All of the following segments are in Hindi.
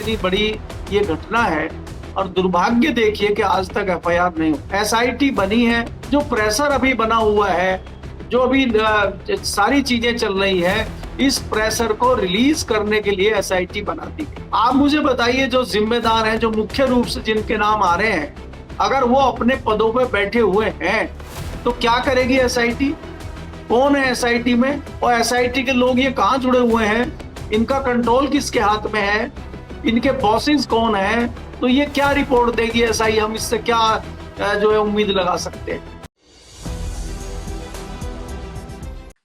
कितनी बड़ी ये घटना है और दुर्भाग्य देखिए कि आज तक एफआईआर नहीं हुई। एसआईटी बनी है, जो प्रेशर अभी बना हुआ है, जो अभी सारी चीजें चल रही है, इस प्रेशर को रिलीज करने के लिए एसआईटी बना दी। आप मुझे बताइए, जो जिम्मेदार हैं, जो मुख्य रूप से जिनके नाम आ रहे हैं, अगर वो अपने पदों पर बैठे हुए हैं तो क्या करेगी एसआईटी? कौन है एसआईटी में, और एसआईटी के लोग ये कहाँ जुड़े हुए हैं, इनका कंट्रोल किसके हाथ में है, इनके बॉसेस कौन है, तो ये क्या रिपोर्ट देगी एसआई? हम इससे क्या जो है उम्मीद लगा सकते हैं?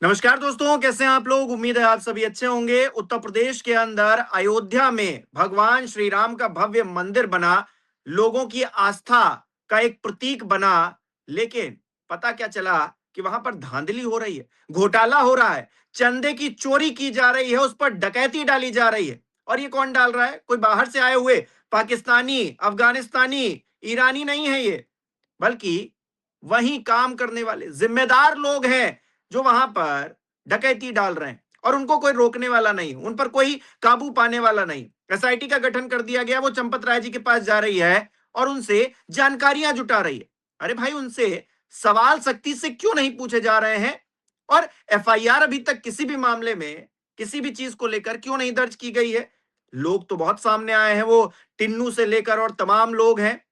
नमस्कार दोस्तों, कैसे हैं आप लोग? उम्मीद है आप सभी अच्छे होंगे। उत्तर प्रदेश के अंदर अयोध्या में भगवान श्री राम का भव्य मंदिर बना, लोगों की आस्था का एक प्रतीक बना, लेकिन पता क्या चला कि वहां पर धांधली हो रही है, घोटाला हो रहा है, चंदे की चोरी की जा रही है, उस पर डकैती डाली जा रही है। और ये कौन डाल रहा है? कोई बाहर से आए हुए पाकिस्तानी, अफगानिस्तानी, ईरानी नहीं है ये, बल्कि वहीं काम करने वाले जिम्मेदार लोग हैं जो वहां पर डकैती डाल रहे हैं, और उनको कोई रोकने वाला नहीं, उन पर कोई काबू पाने वाला नहीं। एसआईटी का गठन कर दिया गया, वो चंपत राय जी के पास जा रही है और उनसे जानकारियां जुटा रही है। अरे भाई, उनसे सवाल सख्ती से क्यों नहीं पूछे जा रहे हैं? और एफआईआर अभी तक किसी भी मामले में, किसी भी चीज को लेकर क्यों नहीं दर्ज की गई है? लोग तो बहुत सामने आए हैं, वो टिन्नू से लेकर और तमाम लोग हैं।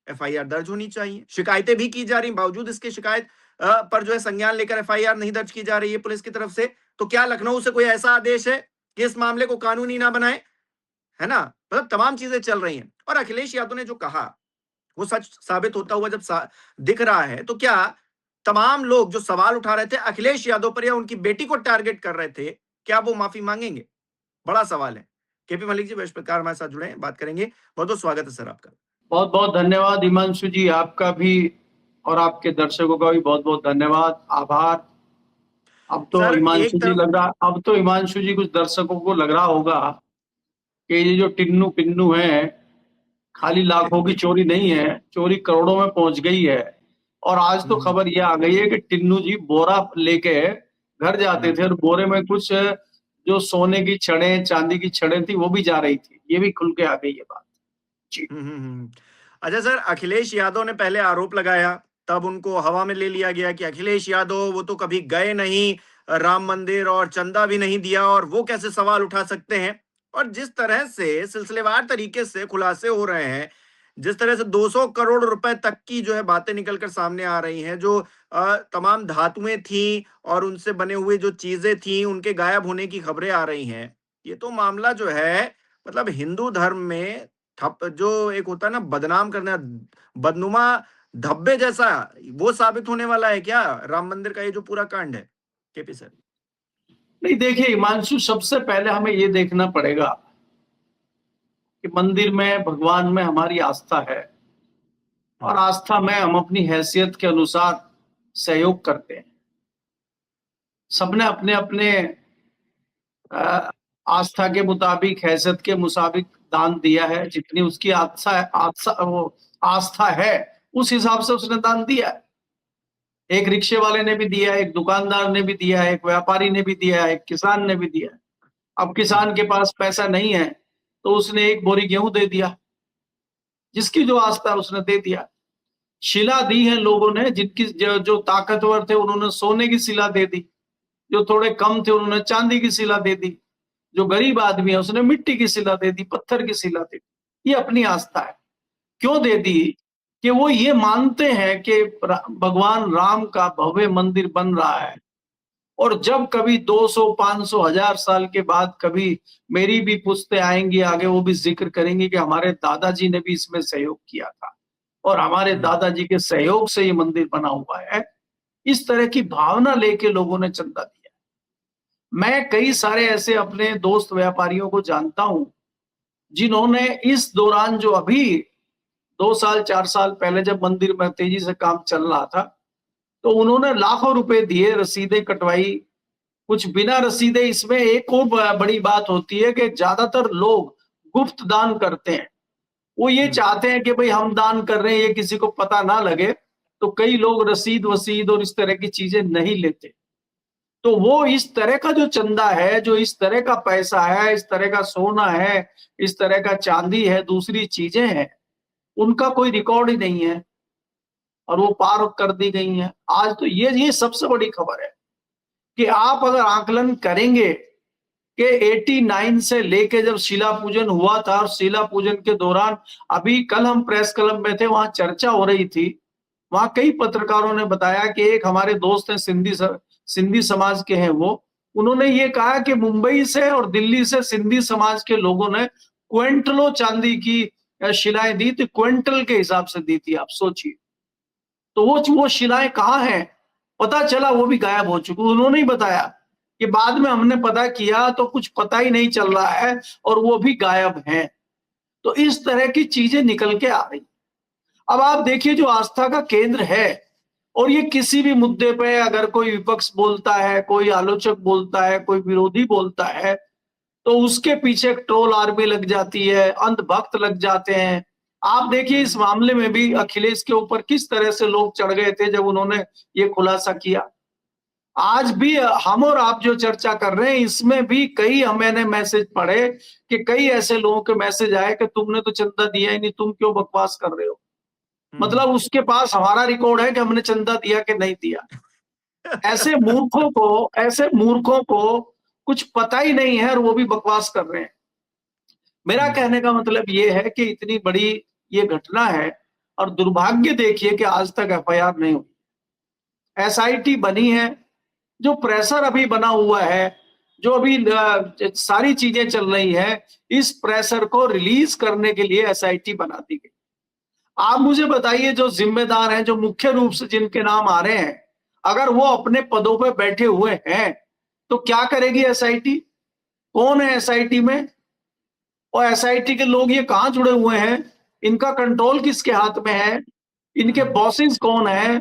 एफआईआर दर्ज होनी चाहिए। शिकायतें भी की जा रही, बावजूद इसके शिकायत पर जो है संज्ञान लेकर एफआईआर नहीं दर्ज की जा रही है पुलिस की तरफ से। तो क्या लखनऊ से कोई ऐसा आदेश है कि इस मामले को कानूनी ना बनाए? है ना? मतलब तमाम चीजें चल रही हैं। और अखिलेश यादव ने जो कहा वो सच साबित होता हुआ जब दिख रहा है, तो क्या तमाम लोग जो सवाल उठा रहे थे अखिलेश यादव पर या उनकी बेटी को टारगेट कर रहे थे, क्या वो माफी मांगेंगे? बड़ा सवाल है। केपी मलिक जी वरिष्ठ पत्रकार हमारे साथ जुड़े हैं, बात करेंगे। बहुत बहुत स्वागत है सर आपका। बहुत बहुत धन्यवाद हिमांशु जी, आपका भी और आपके दर्शकों का भी बहुत बहुत धन्यवाद, आभार। अब तो सर हिमांशु एक जी तरफ लग रहा अब तो हिमांशु जी, कुछ दर्शकों को लग रहा होगा कि ये जो टिन्नू पिन्नू है, खाली लाखों की चोरी नहीं है, चोरी करोड़ों में पहुंच गई है। और आज तो खबर ये आ गई है कि टिन्नू जी बोरा लेके घर जाते थे और बोरे में कुछ जो सोने की छड़ें, चांदी की छड़ें थी, वो भी जा रही थी। ये भी खुल के आ गई है बात जी। अच्छा सर, अखिलेश यादव ने पहले आरोप लगाया, तब उनको हवा में ले लिया गया कि अखिलेश यादव वो तो कभी गए नहीं राम मंदिर और चंदा भी नहीं दिया, और वो कैसे सवाल उठा सकते हैं। और जिस तरह से सिलसिलेवार तरीके से खुलासे हो रहे हैं, जिस तरह से 200 करोड़ रुपए तक की जो है बातें निकलकर सामने आ रही हैं, जो तमाम धातुएं थी और उनसे बने हुए जो चीजें थी उनके गायब होने की खबरें आ रही हैं, ये तो मामला जो है मतलब हिंदू धर्म में ठप जो एक होता है ना बदनाम करना, बदनुमा धब्बे जैसा, वो साबित होने वाला है क्या राम मंदिर का ये जो पूरा कांड है? KP sir. नहीं, देखिए हिमांशु, सबसे पहले हमें ये देखना पड़ेगा कि मंदिर में, भगवान में हमारी आस्था है, और आस्था में हम अपनी हैसियत के अनुसार सहयोग करते हैं। सबने अपने अपने आस्था के मुताबिक, हैसियत के मुताबिक दान दिया है। जितनी उसकी आस्था है उस हिसाब से उसने दान दिया है। एक रिक्शे वाले ने भी दिया, एक दुकानदार ने भी दिया, एक व्यापारी ने भी दिया, एक किसान ने भी दिया। अब किसान के पास पैसा नहीं है तो उसने एक बोरी गेहूं दे दिया, जिसकी जो आस्था उसने दे दिया। शिला दी है लोगों ने, जिनकी जो ताकतवर थे उन्होंने सोने की शिला दे दी, जो थोड़े कम थे उन्होंने चांदी की शिला दे दी, जो गरीब आदमी है उसने मिट्टी की शिला दे दी, पत्थर की शिला दे दी। ये अपनी आस्था है। क्यों दे दी? कि वो ये मानते हैं कि भगवान राम का भव्य मंदिर बन रहा है, और जब कभी 200, 500, 1000 साल के बाद कभी मेरी भी पुश्तें आएंगी आगे, वो भी जिक्र करेंगे कि हमारे दादाजी ने भी इसमें सहयोग किया था और हमारे दादाजी के सहयोग से ये मंदिर बना हुआ है। इस तरह की भावना लेके लोगों ने चंदा दिया। मैं कई सारे ऐसे अपने दोस्त व्यापारियों को जानता हूं जिन्होंने इस दौरान, जो अभी 2 साल 4 साल पहले जब मंदिर में तेजी से काम चल रहा था, तो उन्होंने लाखों रुपए दिए, रसीदें कटवाई, कुछ बिना रसीदें। इसमें एक और बड़ी बात होती है कि ज्यादातर लोग गुप्त दान करते हैं। वो ये चाहते हैं कि भाई हम दान कर रहे हैं, ये किसी को पता ना लगे, तो कई लोग रसीद वसीद और इस तरह की चीजें नहीं लेते। तो वो इस तरह का जो चंदा है, जो इस तरह का पैसा है, इस तरह का सोना है, इस तरह का चांदी है, दूसरी चीजें हैं, उनका कोई रिकॉर्ड ही नहीं है और वो पार कर दी गई हैं। आज तो ये सबसे बड़ी खबर है कि आप अगर आकलन करेंगे कि 89 से लेके जब शिला पूजन हुआ था और शिला पूजन के दौरान, अभी कल हम प्रेस क्लब में थे, वहां चर्चा हो रही थी, वहां कई पत्रकारों ने बताया कि एक हमारे दोस्त हैं सिंधी समाज के हैं, वो उन्होंने ये कहा कि मुंबई से और दिल्ली से सिंधी समाज के लोगों ने क्विंटलों चांदी की शिलाएं दी थी, क्विंटल के हिसाब से दी थी, आप सोचिए। तो वो शिलाएं कहाँ हैं? पता चला वो भी गायब हो चुकी। उन्होंने ही बताया कि बाद में हमने पता किया तो कुछ पता ही नहीं चल रहा है और वो भी गायब हैं। तो इस तरह की चीजें निकल के आ रही। अब आप देखिए, जो आस्था का केंद्र है, और ये किसी भी मुद्दे पे अगर कोई विपक्ष बोलता है, कोई आलोचक बोलता है, कोई विरोधी बोलता है, तो उसके पीछे ट्रोल आर्मी लग जाती है, अंधभक्त लग जाते हैं। आप देखिए इस मामले में भी अखिलेश के ऊपर किस तरह से लोग चढ़ गए थे जब उन्होंने ये खुलासा किया। आज भी हम और आप जो चर्चा कर रहे हैं, इसमें भी कई मैंने मैसेज पढ़े कि कई ऐसे लोगों के मैसेज आए कि तुमने तो चंदा दिया ही नहीं, तुम क्यों बकवास कर रहे हो। मतलब उसके पास हमारा रिकॉर्ड है कि हमने चंदा दिया कि नहीं दिया। ऐसे मूर्खों को कुछ पता ही नहीं है और वो भी बकवास कर रहे हैं। मेरा कहने का मतलब ये है कि इतनी बड़ी ये घटना है और दुर्भाग्य देखिए कि आज तक एफआईआर नहीं हुई। एसआईटी बनी है, जो प्रेशर अभी बना हुआ है, जो अभी सारी चीजें चल रही है, इस प्रेशर को रिलीज करने के लिए एसआईटी बना दी गई। आप मुझे बताइए, जो जिम्मेदार हैं, जो मुख्य रूप से जिनके नाम आ रहे हैं, अगर वो अपने पदों पे बैठे हुए हैं तो क्या करेगी एसआईटी? कौन है एसआईटी में? और एसआईटी के लोग ये कहां जुड़े हुए हैं? इनका कंट्रोल किसके हाथ में है? इनके बॉसेस कौन है?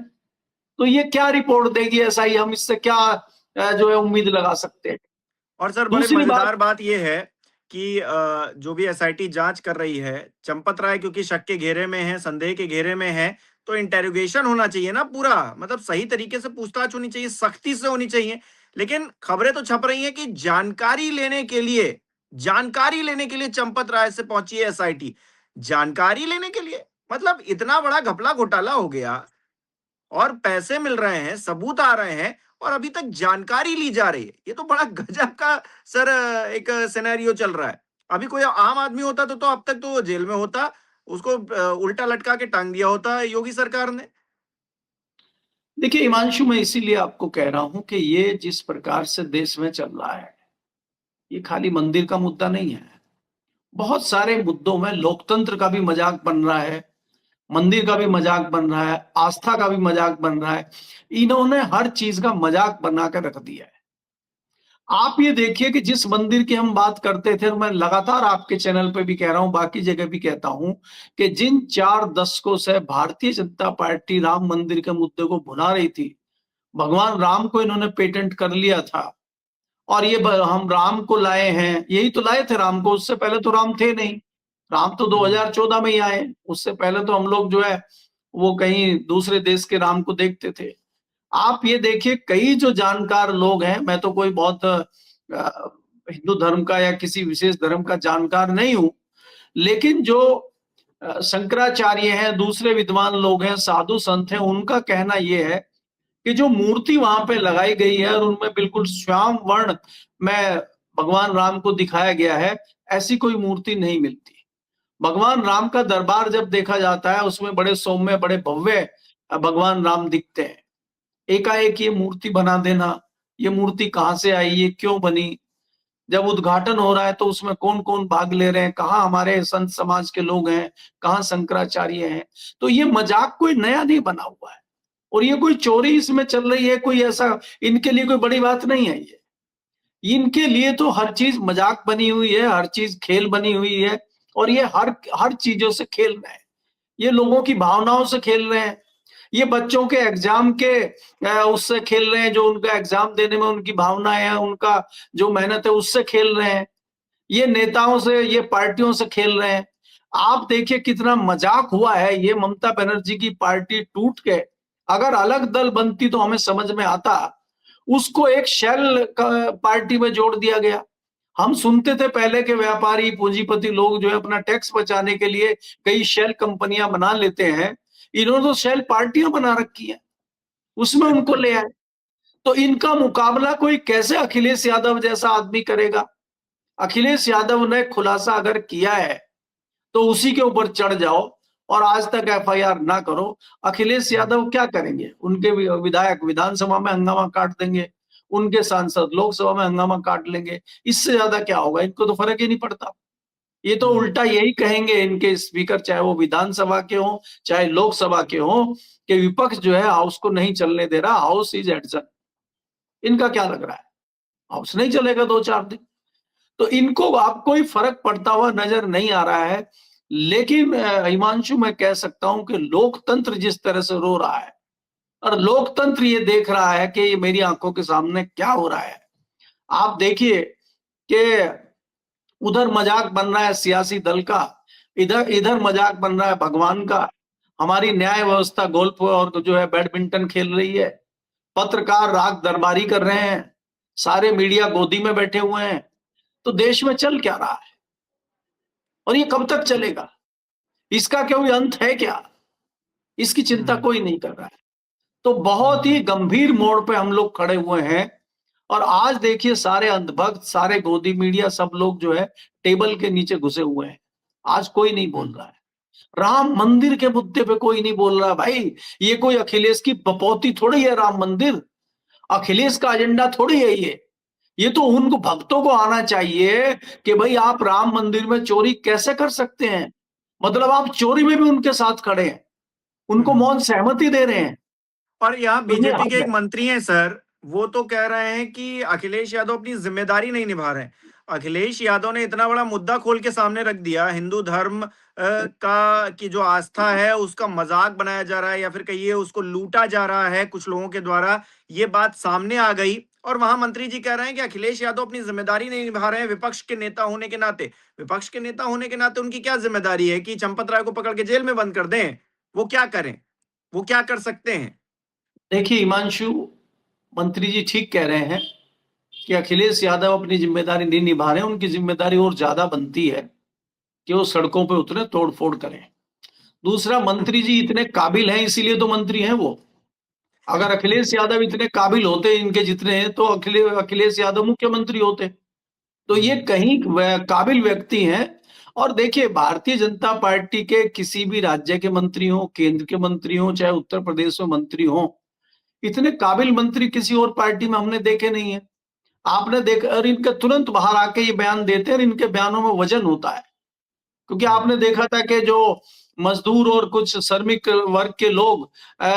तो ये क्या रिपोर्ट देगी एसआई? हम इससे क्या जो है उम्मीद लगा सकते हैं? और सर बड़े दूसरी बात, मजेदार बात यह है कि जो भी एसआईटी जांच कर रही है, चंपत राय क्योंकि शक के घेरे में है, संदेह के घेरे में है, तो इंटेरोगेशन होना चाहिए ना पूरा, मतलब सही तरीके से पूछताछ होनी चाहिए, सख्ती से होनी चाहिए। लेकिन खबरें तो छप रही हैं कि जानकारी लेने के लिए चंपत राय से पहुंची है एसआईटी। जानकारी लेने के लिए मतलब इतना बड़ा घपला घोटाला हो गया और पैसे मिल रहे हैं, सबूत आ रहे हैं और अभी तक जानकारी ली जा रही है। ये तो बड़ा गजब का सर एक सिनेरियो चल रहा है। अभी कोई आम आदमी होता तो अब तक तो वो जेल में होता, उसको उल्टा लटका के टांग दिया होता योगी सरकार ने। देखिए हिमांशु, मैं इसीलिए आपको कह रहा हूं कि ये जिस प्रकार से देश में चल रहा है, ये खाली मंदिर का मुद्दा नहीं है। बहुत सारे मुद्दों में लोकतंत्र का भी मजाक बन रहा है, मंदिर का भी मजाक बन रहा है, आस्था का भी मजाक बन रहा है। इन्होंने हर चीज का मजाक बना कर रख दिया है। आप ये देखिए कि जिस मंदिर की हम बात करते थे, मैं लगातार आपके चैनल पे भी कह रहा हूं, बाकी जगह भी कहता हूं, कि जिन 4 दशकों से भारतीय जनता पार्टी राम मंदिर के मुद्दे को भुना रही थी, भगवान राम को इन्होंने पेटेंट कर लिया था और ये हम राम को लाए हैं, यही तो लाए थे राम को। उससे पहले तो राम थे नहीं, राम तो 2014 में ही आए। उससे पहले तो हम लोग जो है वो कहीं दूसरे देश के राम को देखते थे। आप ये देखिए, कई जो जानकार लोग हैं, मैं तो कोई बहुत हिंदू धर्म का या किसी विशेष धर्म का जानकार नहीं हूं, लेकिन जो शंकराचार्य हैं, दूसरे विद्वान लोग हैं, साधु संत हैं, उनका कहना यह है कि जो मूर्ति वहां पे लगाई गई है और उनमें बिल्कुल श्याम वर्ण में भगवान राम को दिखाया गया है, ऐसी कोई मूर्ति नहीं मिलती। भगवान राम का दरबार जब देखा जाता है, उसमें बड़े सौम्य, बड़े भव्य भगवान राम दिखते हैं। एकाएक ये मूर्ति बना देना, ये मूर्ति कहां से आई, ये क्यों बनी? जब उद्घाटन हो रहा है तो उसमें कौन कौन भाग ले रहे हैं, कहाँ हमारे संत समाज के लोग हैं, कहाँ शंकराचार्य हैं? तो ये मजाक कोई नया नहीं बना हुआ है और ये कोई चोरी इसमें चल रही है, कोई ऐसा इनके लिए कोई बड़ी बात नहीं है। ये इनके लिए तो हर चीज मजाक बनी हुई है, हर चीज खेल बनी हुई है और ये हर हर चीजों से खेल रहे हैं। ये लोगों की भावनाओं से खेल रहे हैं, ये बच्चों के एग्जाम के उससे खेल रहे हैं, जो उनका एग्जाम देने में उनकी भावनाएं हैं, उनका जो मेहनत है, उससे खेल रहे हैं। ये नेताओं से, ये पार्टियों से खेल रहे हैं। आप देखिए कितना मजाक हुआ है। ये ममता बनर्जी की पार्टी टूट के अगर अलग दल बनती तो हमें समझ में आता। उसको एक शेल पार्टी में जोड़ दिया गया। हम सुनते थे पहले के व्यापारी पूंजीपति लोग जो है अपना टैक्स बचाने के लिए कई शेल कंपनियां बना लेते हैं, इन्होंने तो शेल पार्टियां बना रखी है, उसमें उनको ले आए। तो इनका मुकाबला कोई कैसे अखिलेश यादव जैसा आदमी करेगा? अखिलेश यादव ने खुलासा अगर किया है तो उसी के ऊपर चढ़ जाओ और आज तक एफआईआर ना करो। अखिलेश यादव क्या करेंगे? उनके विधायक विधानसभा में हंगामा काट देंगे, उनके सांसद लोकसभा में हंगामा काट लेंगे, इससे ज्यादा क्या होगा? इनको तो फर्क ही नहीं पड़ता। ये तो उल्टा यही कहेंगे इनके स्पीकर, चाहे वो विधानसभा के हों चाहे लोकसभा के हों, कि विपक्ष जो है हाउस को नहीं चलने दे रहा, हाउस इज एडजन। इनका क्या लग रहा है? हाउस नहीं चलेगा 2-4 दिन, तो इनको आप कोई फर्क पड़ता हुआ नजर नहीं आ रहा है। लेकिन हिमांशु, मैं कह सकता हूं कि लोकतंत्र जिस तरह से रो रहा है और लोकतंत्र ये देख रहा है कि ये मेरी आंखों के सामने क्या हो रहा है। आप देखिए कि उधर मजाक बन रहा है सियासी दल का, इधर इधर मजाक बन रहा है भगवान का। हमारी न्याय व्यवस्था गोल्फ और जो है बैडमिंटन खेल रही है, पत्रकार राग दरबारी कर रहे हैं, सारे मीडिया गोदी में बैठे हुए हैं। तो देश में चल क्या रहा है और ये कब तक चलेगा? इसका कोई अंत है क्या? इसकी चिंता कोई नहीं कर रहा है। तो बहुत ही गंभीर मोड़ पे हम लोग खड़े हुए हैं। और आज देखिए सारे अंधभक्त, सारे गोदी मीडिया, सब लोग जो है टेबल के नीचे घुसे हुए हैं। आज कोई नहीं बोल रहा है। राम मंदिर के मुद्दे पे कोई नहीं बोल रहा भाई। ये कोई अखिलेश की बपौती थोड़ी है राम मंदिर, अखिलेश का एजेंडा थोड़ी है ये तो उनको भक्तों को आना चाहिए कि भाई आप राम मंदिर में चोरी कैसे कर सकते हैं? मतलब आप चोरी में भी उनके साथ खड़े हैं, उनको मौन सहमति दे रहे हैं। और यहाँ तो ये बीजेपी हद के एक है। मंत्री हैं सर, वो तो कह रहे हैं कि अखिलेश यादव अपनी जिम्मेदारी नहीं निभा रहे हैं। अखिलेश यादव ने इतना बड़ा मुद्दा खोल के सामने रख दिया, हिंदू धर्म का की जो आस्था है उसका मजाक बनाया जा रहा है या फिर कहिए उसको लूटा जा रहा है कुछ लोगों के द्वारा, ये बात सामने आ गई। और वहां मंत्री जी कह रहे हैं कि अखिलेश यादव अपनी जिम्मेदारी नहीं निभा रहे हैं विपक्ष के नेता होने के नाते। विपक्ष के नेता होने के नाते उनकी क्या जिम्मेदारी है कि चंपत राय को पकड़ के जेल में बंद कर दें? वो क्या करें? वो क्या कर सकते हैं? देखिए हिमांशु, मंत्री जी ठीक कह रहे हैं कि अखिलेश यादव अपनी जिम्मेदारी नहीं निभा रहे हैं। उनकी जिम्मेदारी और ज्यादा बनती है कि वो सड़कों पे उतरे, तोड़फोड़ करें। दूसरा, मंत्री जी इतने काबिल हैं इसीलिए तो मंत्री हैं वो। अगर अखिलेश यादव इतने काबिल होते इनके जितने हैं तो अखिलेश यादव मुख्यमंत्री होते। तो ये कहीं काबिल व्यक्ति हैं। और देखिए भारतीय जनता पार्टी के किसी भी राज्य के मंत्री हो, केंद्र के मंत्री हो, चाहे उत्तर प्रदेश में मंत्री हो, इतने काबिल मंत्री किसी और पार्टी में हमने देखे नहीं है। आपने देखा, और इनका तुरंत बाहर आके ये बयान देते हैं और इनके बयानों में वजन होता है। क्योंकि आपने देखा था कि जो मजदूर और कुछ श्रमिक वर्ग के लोग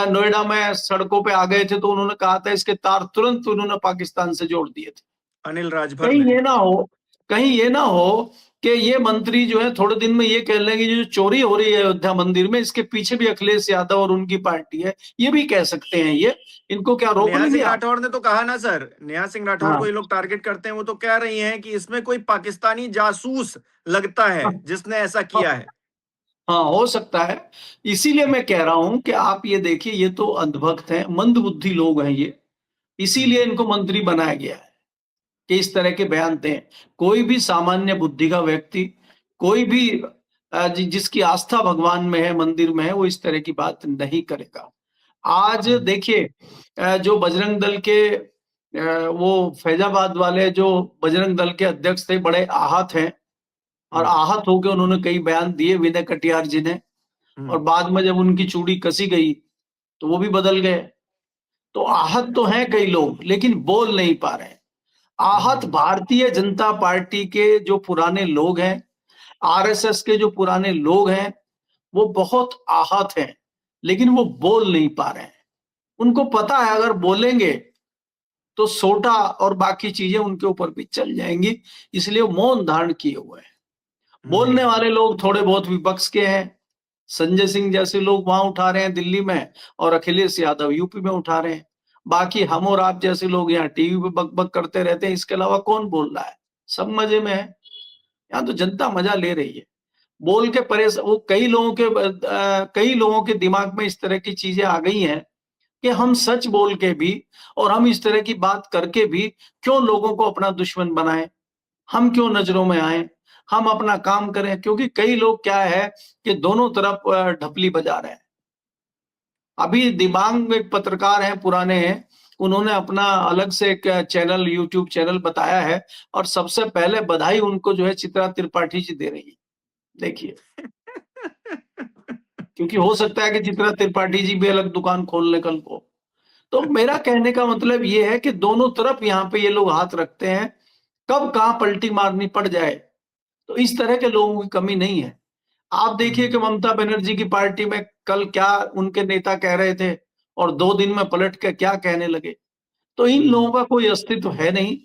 नोएडा में सड़कों पे आ गए थे तो उन्होंने कहा था इसके तार तुरंत उन्होंने पाकिस्तान से जोड़ दिए थे। अनिल राजभर कहीं ने। ये ना हो, कहीं ये ना हो कि ये मंत्री जो है थोड़े दिन में ये कह लेंगे जो चोरी हो रही है अयोध्या मंदिर में इसके पीछे भी अखिलेश यादव और उनकी पार्टी है, ये भी कह सकते हैं। ये इनको क्या रोक नेहा लेंगे सिंह आप? राठौर ने तो कहा ना सर, नेहा सिंह राठौर को हाँ ये लोग टारगेट करते हैं, वो तो कह रही हैं कि इसमें कोई पाकिस्तानी जासूस लगता है हाँ जिसने ऐसा हाँ किया है। हाँ, हो सकता है। इसीलिए मैं कह रहा हूं कि आप ये देखिए, ये तो अंधभक्त हैं, मंदबुद्धि लोग हैं ये। इसीलिए इनको मंत्री बनाया गया है कि इस तरह के बयान दें। कोई भी सामान्य बुद्धि का व्यक्ति, कोई भी जिसकी आस्था भगवान में है, मंदिर में है, वो इस तरह की बात नहीं करेगा। आज देखिए जो बजरंग दल के वो फैजाबाद वाले जो बजरंग दल के अध्यक्ष थे, बड़े आहत हैं और आहत होकर उन्होंने कई बयान दिए, विनय कटियार जी ने। और बाद में जब उनकी चूड़ी कसी गई तो वो भी बदल गए। तो आहत तो हैं कई लोग, लेकिन बोल नहीं पा रहे। आहत भारतीय जनता पार्टी के जो पुराने लोग हैं, आरएसएस के जो पुराने लोग हैं, वो बहुत आहत हैं, लेकिन वो बोल नहीं पा रहे हैं। उनको पता है अगर बोलेंगे तो सोटा और बाकी चीजें उनके ऊपर भी चल जाएंगी, इसलिए वो मौन धारण किए हुए हैं। बोलने वाले लोग थोड़े बहुत विपक्ष के हैं, संजय सिंह जैसे लोग वहां उठा रहे हैं दिल्ली में, और अखिलेश यादव यूपी में उठा रहे हैं। बाकी हम और आप जैसे लोग यहाँ टीवी पे बकबक करते रहते हैं, इसके अलावा कौन बोल रहा है? सब मजे में है। यहाँ तो जनता मजा ले रही है। बोल के वो कई लोगों के दिमाग में इस तरह की चीजें आ गई हैं कि हम सच बोल के भी और हम इस तरह की बात करके भी क्यों लोगों को अपना दुश्मन बनाएं, हम क्यों नजरों में आए, हम अपना काम करें। क्योंकि कई लोग क्या है कि दोनों तरफ ढपली बजा रहे हैं। अभी दिबांग में एक पत्रकार हैं, पुराने हैं, उन्होंने अपना अलग से एक चैनल, यूट्यूब चैनल बताया है और सबसे पहले बधाई उनको जो है चित्रा त्रिपाठी जी दे रही है। देखिए, क्योंकि हो सकता है कि चित्रा त्रिपाठी जी भी अलग दुकान खोल ले कल को। तो मेरा कहने का मतलब ये है कि दोनों तरफ यहाँ पे ये लोग हाथ रखते हैं, कब कहाँ पलटी मारनी पड़ जाए। तो इस तरह के लोगों की कमी नहीं है। आप देखिए कि ममता बनर्जी की पार्टी में कल क्या उनके नेता कह रहे थे और 2 दिन में पलट के क्या कहने लगे। तो इन लोगों का कोई अस्तित्व है नहीं।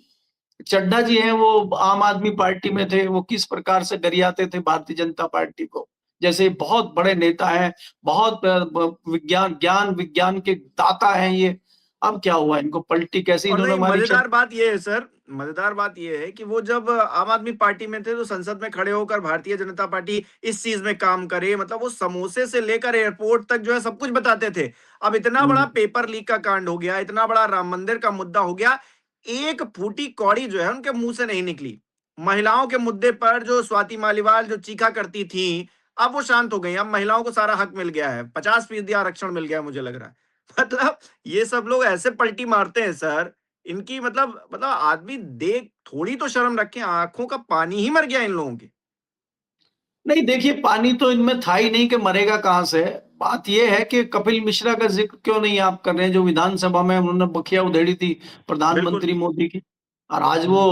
चड्ढा जी हैं, वो आम आदमी पार्टी में थे, वो किस प्रकार से गरियाते थे भारतीय जनता पार्टी को, जैसे बहुत बड़े नेता हैं, बहुत विज्ञान के दाता हैं ये। अब क्या हुआ, इनको पलटी कैसे और इन्होंने नहीं, मारी। मजेदार बात ये है सर, मजेदार बात ये है कि वो जब आम आदमी पार्टी में थे तो संसद में खड़े होकर भारतीय जनता पार्टी इस चीज में काम करे, मतलब वो समोसे से लेकर एयरपोर्ट तक जो है सब कुछ बताते थे। अब इतना बड़ा हम्म, पेपर लीक का कांड हो गया, इतना बड़ा राम मंदिर का मुद्दा हो गया, एक फूटी कौड़ी जो है उनके मुंह से नहीं निकली। महिलाओं के मुद्दे पर जो स्वाति मालीवाल जो चीखा करती थी, अब वो शांत हो गई। अब महिलाओं को सारा हक मिल गया है, 50% आरक्षण मिल गया है, मुझे लग रहा है। मतलब ये सब लोग ऐसे पलटी मारते हैं सर, इनकी मतलब आदमी देख थोड़ी तो शर्म रखें, आंखों का पानी ही मर गया इन लोगों के। नहीं देखिए, पानी तो इनमें था ही नहीं कि मरेगा कहां से। बात यह है कि कपिल मिश्रा का जिक्र क्यों नहीं आप कर रहे हैं, जो विधानसभा में उन्होंने बखिया उधेड़ी थी बिल्कुल। प्रधानमंत्री मोदी की, और आज वो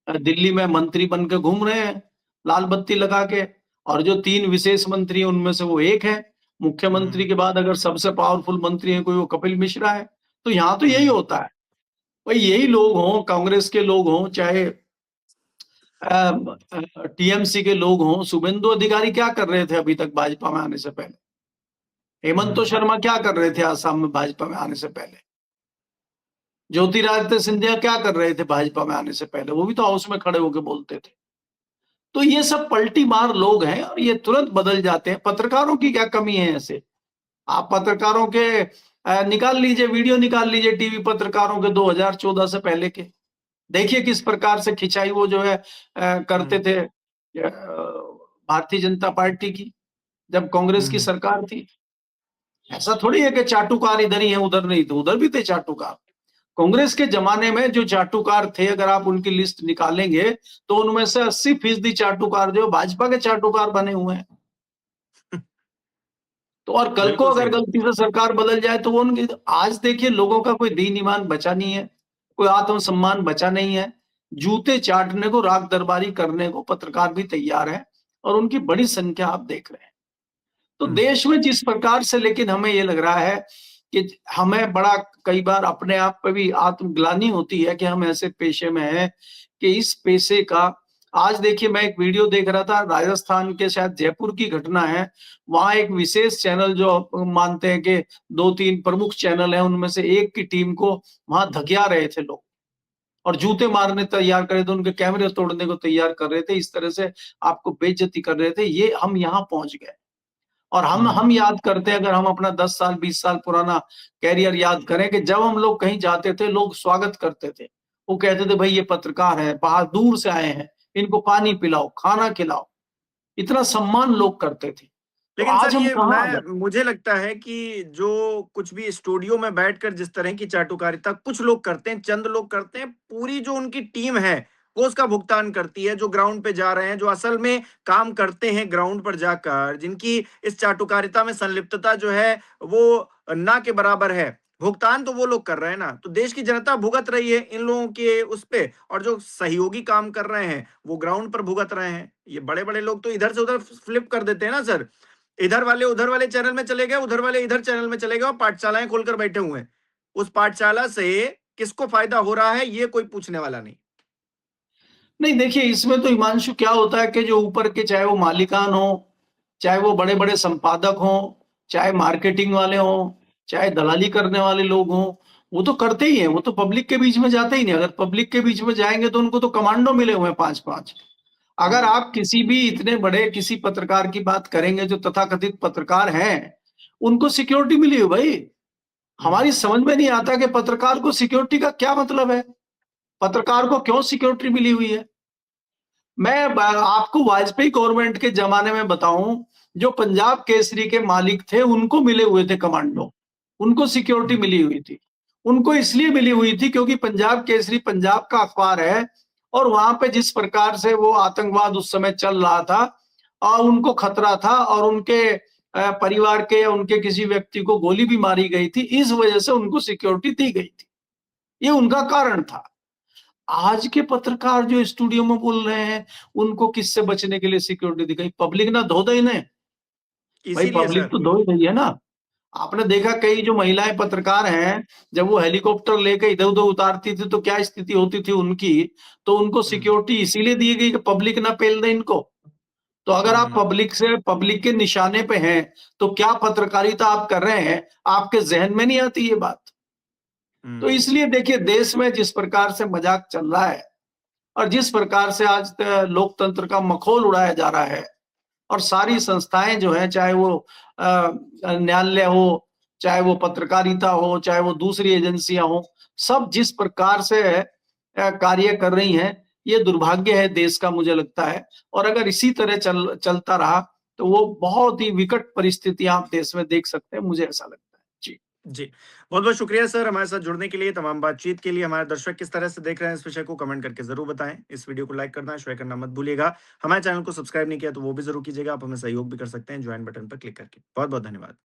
हम्म। दिल्ली में मंत्री बन के घूम रहे हैं लाल बत्ती लगा के। और जो 3 विशेष मंत्री हैं उनमें से वो एक है। मुख्यमंत्री हम्म। के बाद अगर सबसे पावरफुल मंत्री है कोई, वो कपिल मिश्रा है। तो यहाँ तो यही हम्म। होता है। भाई यही लोग हों, कांग्रेस के लोग हों, चाहे टीएमसी के लोग हों, शुभेंदु अधिकारी क्या कर रहे थे अभी तक भाजपा में आने से पहले? हेमंत हम्म। शर्मा क्या कर रहे थे आसाम में भाजपा में आने से पहले? ज्योतिरादित्य सिंधिया क्या कर रहे थे भाजपा में आने से पहले? वो भी तो हाउस में खड़े होकर बोलते थे। तो ये सब पलटी मार लोग हैं और ये तुरंत बदल जाते हैं। पत्रकारों की क्या कमी है ऐसे? आप पत्रकारों के निकाल लीजिए, वीडियो निकाल लीजिए टीवी पत्रकारों के 2014 से पहले के। देखिए किस प्रकार से खिंचाई वो जो है करते हम्म। थे भारतीय जनता पार्टी की, जब कांग्रेस की हम्म। सरकार थी। ऐसा थोड़ी है कि चाटुकार इधर ही है उधर नहीं, तो उधर भी थे चाटुकार। कांग्रेस के जमाने में जो चाटुकार थे, अगर आप उनकी लिस्ट निकालेंगे तो उनमें से 80% चाटुकार जो भाजपा के चाटुकार बने हुए हैं। तो और कल को बिल्कुल अगर सही बात। गलती से सरकार बदल जाए तो वो उनकी, आज देखिए लोगों का कोई दीन ईमान बचा नहीं है, कोई आत्मसम्मान बचा नहीं है। जूते चाटने को, राग दरबारी करने को पत्रकार भी तैयार है और उनकी बड़ी संख्या आप देख रहे हैं। तो हम्म। देश में जिस प्रकार से, लेकिन हमें ये लग रहा है कि हमें बड़ा कई बार अपने आप पे भी आत्मग्लानि होती है कि हम ऐसे पेशे में हैं कि इस पेशे का, आज देखिए मैं एक वीडियो देख रहा था, राजस्थान के शायद जयपुर की घटना है। वहां एक विशेष चैनल जो मानते हैं कि 2-3 प्रमुख चैनल हैं, उनमें से एक की टीम को वहां धकिया रहे थे लोग और जूते मारने तैयार करे थे, उनके कैमरे तोड़ने को तैयार कर रहे थे, इस तरह से आपको बेइज्जती कर रहे थे। ये हम यहाँ पहुंच गए। और हम हम्म। याद करते हैं, अगर हम अपना 10 साल 20 साल पुराना कैरियर याद करें, कि जब हम लोग कहीं जाते थे लोग स्वागत करते थे। वो कहते थे भाई ये पत्रकार है, बाहर दूर से आए हैं, इनको पानी पिलाओ, खाना खिलाओ। इतना सम्मान लोग करते थे। तो लेकिन सर आज हम ये कहाँ आ मैं गए? मुझे लगता है कि जो कुछ भी स्टूडियो में बैठकर जिस तरह की चाटुकारिता कुछ लोग करते हैं, चंद लोग करते हैं, पूरी जो उनकी टीम है वो उसका भुगतान करती है। जो ग्राउंड पे जा रहे हैं, जो असल में काम करते हैं ग्राउंड पर जाकर, जिनकी इस चाटुकारिता में संलिप्तता जो है वो ना के बराबर है, भुगतान तो वो लोग कर रहे हैं ना। तो देश की जनता भुगत रही है इन लोगों के उस पे, और जो सहयोगी काम कर रहे हैं वो ग्राउंड पर भुगत रहे हैं। ये बड़े बड़े लोग तो इधर से उधर फ्लिप कर देते हैं ना सर, इधर वाले उधर वाले चैनल में चले गए, उधर वाले इधर चैनल में चले गए और पाठशालाएं खोलकर बैठे हुए हैं। उस पाठशाला से किसको फायदा हो रहा है ये कोई पूछने वाला नहीं। नहीं देखिए, इसमें तो हिमांशु क्या होता है कि जो ऊपर के, चाहे वो मालिकान हो, चाहे वो बड़े बड़े संपादक हो, चाहे मार्केटिंग वाले हो, चाहे दलाली करने वाले लोग हों, वो तो करते ही हैं। वो तो पब्लिक के बीच में जाते ही नहीं। अगर पब्लिक के बीच में जाएंगे तो उनको तो कमांडो मिले हुए हैं 5-5। अगर हम्म। आप किसी भी इतने बड़े किसी पत्रकार की बात करेंगे जो तथाकथित पत्रकार हैं, उनको सिक्योरिटी मिली है भाई। हमारी समझ में नहीं आता कि पत्रकार को सिक्योरिटी का क्या मतलब है, पत्रकार को क्यों सिक्योरिटी मिली हुई है। मैं आपको वाजपेयी गवर्नमेंट के जमाने में बताऊं, जो पंजाब केसरी के मालिक थे उनको मिले हुए थे कमांडो, उनको सिक्योरिटी मिली हुई थी। उनको इसलिए मिली हुई थी क्योंकि पंजाब केसरी पंजाब का अखबार है और वहां पे जिस प्रकार से वो आतंकवाद उस समय चल रहा था और उनको खतरा था और उनके परिवार के या उनके किसी व्यक्ति को गोली भी मारी गई थी, इस वजह से उनको सिक्योरिटी दी गई थी। ये उनका कारण था। आज के पत्रकार जो स्टूडियो में बोल रहे हैं, उनको किससे बचने के लिए सिक्योरिटी दी गई? पब्लिक ना धो दे इन्हें। भाई इसीलिए पब्लिक सर, तो धो ही रही है ना। आपने देखा कई जो महिलाएं पत्रकार हैं, जब वो हेलीकॉप्टर लेकर इधर उधर उतारती थी तो क्या स्थिति होती थी उनकी, तो उनको सिक्योरिटी इसीलिए दी गई कि पब्लिक ना पेल दे इनको। तो अगर आप पब्लिक के निशाने पे हैं, तो क्या पत्रकारिता आप कर रहे हैं? आपके जहन में नहीं आती ये बात। तो इसलिए देखिए, देश में जिस प्रकार से मजाक चल रहा है और जिस प्रकार से आज लोकतंत्र का मखौल उड़ाया जा रहा है और सारी संस्थाएं जो है, चाहे वो न्यायालय हो, चाहे वो पत्रकारिता हो, चाहे वो दूसरी एजेंसियां हो, सब जिस प्रकार से कार्य कर रही हैं, ये दुर्भाग्य है देश का, मुझे लगता है। और अगर इसी तरह चलता रहा तो वो बहुत ही विकट परिस्थितियां आप देश में देख सकते हैं, मुझे ऐसा लगता है। जी जी, बहुत-बहुत शुक्रिया सर हमारे साथ जुड़ने के लिए, तमाम बातचीत के लिए। हमारे दर्शक किस तरह से देख रहे हैं इस विषय को कमेंट करके ज़रूर बताएँ। इस वीडियो को लाइक करना, शेयर करना मत भूलिएगा। हमारे चैनल को सब्सक्राइब नहीं किया तो वो भी ज़रूर कीजिएगा। आप हमें सहयोग भी कर सकते हैं ज्वाइन बटन पर क्लिक करके। बहुत-बहुत धन्यवाद।